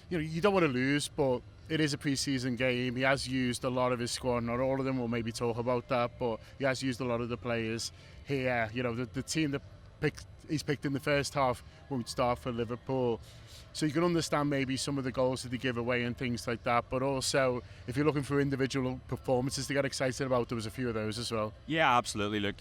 you don't want to lose, but it is a pre-season game. He has used a lot of his squad. Not all of them. We'll maybe talk about that, but he has used a lot of the players here. The team that he's picked in the first half won't start for Liverpool. So you can understand maybe some of the goals that they give away and things like that. But also, if you're looking for individual performances to get excited about, there was a few of those as well. Yeah, absolutely. Look,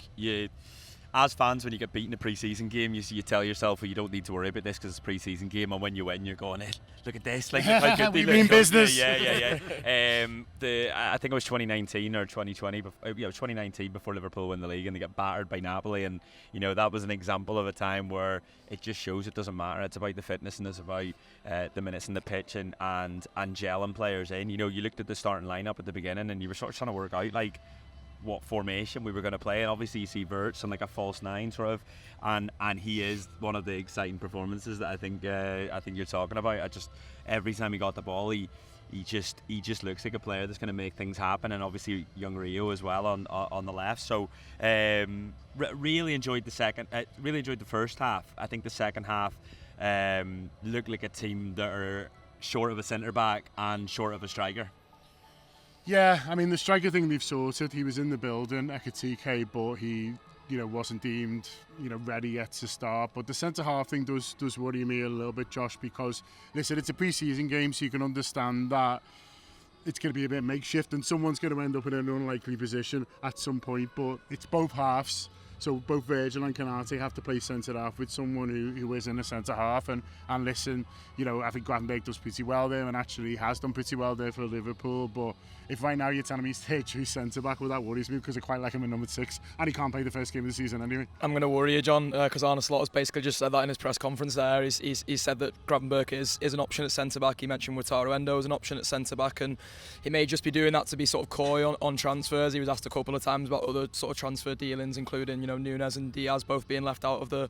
as fans, when you get beaten in a pre-season game, you tell yourself, well, you don't need to worry about this because it's a pre-season game, and when you win, you're going, hey, look at this, like how good they we mean business. Yeah. I think it was 2019 or 2020. 2019 before Liverpool win the league, and they get battered by Napoli, and that was an example of a time where it just shows it doesn't matter. It's about the fitness, and it's about the minutes in the pitch and gelling players in. You looked at the starting lineup at the beginning, and you were sort of trying to work out like what formation we were going to play, and obviously you see Wirtz on like a false nine sort of, and he is one of the exciting performances that I think you're talking about. Every time he got the ball, he just looks like a player that's going to make things happen, and obviously young Rio as well on the left. So really enjoyed the first half. I think the second half looked like a team that are short of a centre back and short of a striker. Yeah, I mean, the striker thing they've sorted. He was in the building, Ekitike, but he, wasn't deemed, ready yet to start. But the centre-half thing does worry me a little bit, Josh, because, listen, it's a pre-season game, so you can understand that it's going to be a bit makeshift and someone's going to end up in an unlikely position at some point. But it's both halves. So both Virgil and Konate have to play centre-half with someone who is in a centre-half. And listen, I think Gravenberch does pretty well there, and actually has done pretty well there for Liverpool. But if right now you're telling me he's their true centre-back, well, that worries me because I quite like him in number 6. And he can't play the first game of the season anyway. I'm going to worry you, John, because Arne Slot has basically just said that in his press conference there. He said that Gravenberch is an option at centre-back. He mentioned Wataru Endo as an option at centre-back, and he may just be doing that to be sort of coy on transfers. He was asked a couple of times about other sort of transfer dealings, including, Nunes and Diaz both being left out of the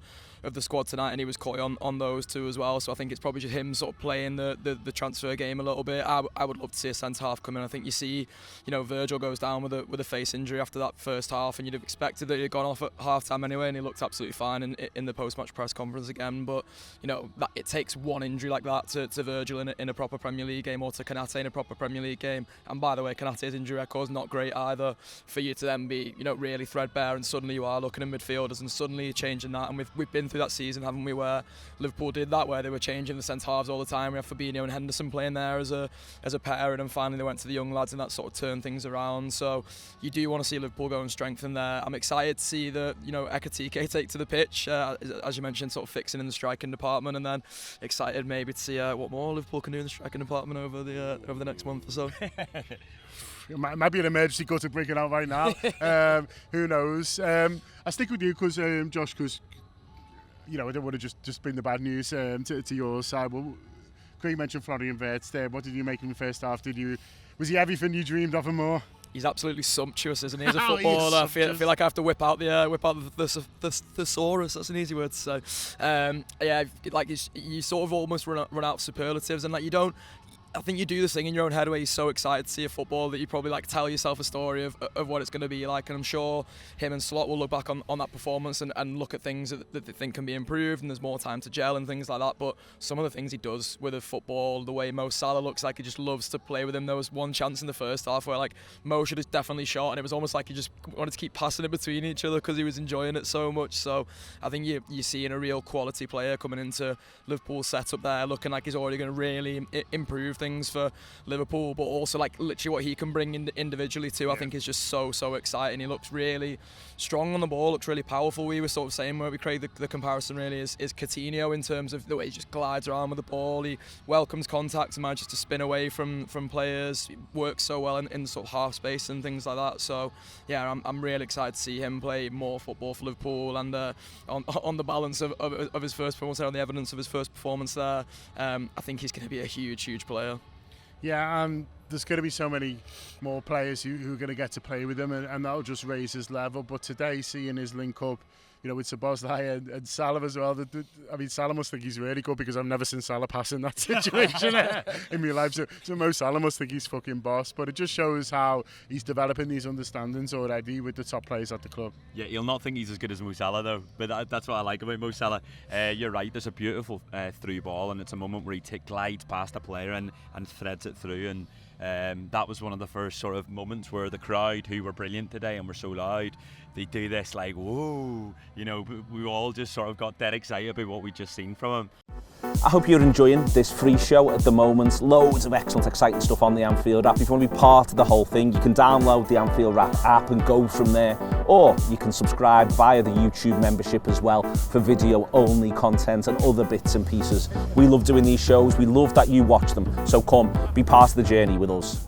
squad tonight, and he was coy on those two as well. So I think it's probably just him sort of playing the transfer game a little bit. I would love to see a centre half come in. I think you see, Virgil goes down with a face injury after that first half, and you'd have expected that he'd gone off at half time anyway, and he looked absolutely fine in the post-match press conference again. But that it takes one injury like that to Virgil in a proper Premier League game, or to Konate in a proper Premier League game. And by the way, Konate's injury record's not great either, for you to then be really threadbare, and suddenly you are looking at midfielders and suddenly you're changing that. And we've been through that season, haven't we, where Liverpool did that, where they were changing the centre halves all the time. We have Fabinho and Henderson playing there as a pair, and then finally they went to the young lads, and that sort of turned things around. So you do want to see Liverpool go and strengthen there. I'm excited to see the Ekitike take to the pitch, as you mentioned, sort of fixing in the striking department, and then excited maybe to see what more Liverpool can do in the striking department over the next month or so. It might be an emergency cut to break it out right now. Who knows? I stick with you because Josh, because I don't want to just bring the bad news to your side. Well, Craig mentioned Florian Wirtz there. What did you make of him first half? Was he everything you dreamed of and more? He's absolutely sumptuous, isn't he? As a footballer, I feel like I have to whip out the thesaurus. That's an easy word to say. Like you sort of almost run out of superlatives, and like you don't. I think you do this thing in your own head where you're so excited to see a football that you probably like tell yourself a story of what it's going to be like, and I'm sure him and Slot will look back on that performance and look at things that they think can be improved, and there's more time to gel and things like that. But some of the things he does with a football, the way Mo Salah looks like he just loves to play with him. There was one chance in the first half where like Mo should have definitely shot, and it was almost like he just wanted to keep passing it between each other because he was enjoying it so much. So I think you're seeing a real quality player coming into Liverpool's setup there, looking like he's already going to really improve things for Liverpool, but also like literally what he can bring individually too, I think is just so exciting. He looks really strong on the ball, looks really powerful. We were sort of saying where we create the comparison really is Coutinho in terms of the way he just glides around with the ball. He welcomes contact and manages to spin away from players. He works so well in sort of half space and things like that. So yeah, I'm really excited to see him play more football for Liverpool, and on the balance of his first performance, on the evidence of his first performance there, I think he's going to be a huge player. Yeah, and there's going to be so many more players who are going to get to play with him, and that'll just raise his level. But today, seeing his link up you know, with Szoboszlai and Salah as well. I mean, Salah must think he's really good because I've never seen Salah pass in that situation in my life. So Mo Salah must think he's fucking boss. But it just shows how he's developing these understandings already with the top players at the club. Yeah, he'll not think he's as good as Mo Salah though. But that's what I like about Mo Salah. You're right. There's a beautiful through ball, and it's a moment where he glides past a player and threads it through. And that was one of the first sort of moments where the crowd, who were brilliant today and were so loud, they do this like, whoa, you know, we all just sort of got dead excited about what we'd just seen from him. I hope you're enjoying this free show at the moment. Loads of excellent, exciting stuff on the Anfield app. If you want to be part of the whole thing, you can download the Anfield app and go from there. Or you can subscribe via the YouTube membership as well for video-only content and other bits and pieces. We love doing these shows. We love that you watch them. So come, be part of the journey with us.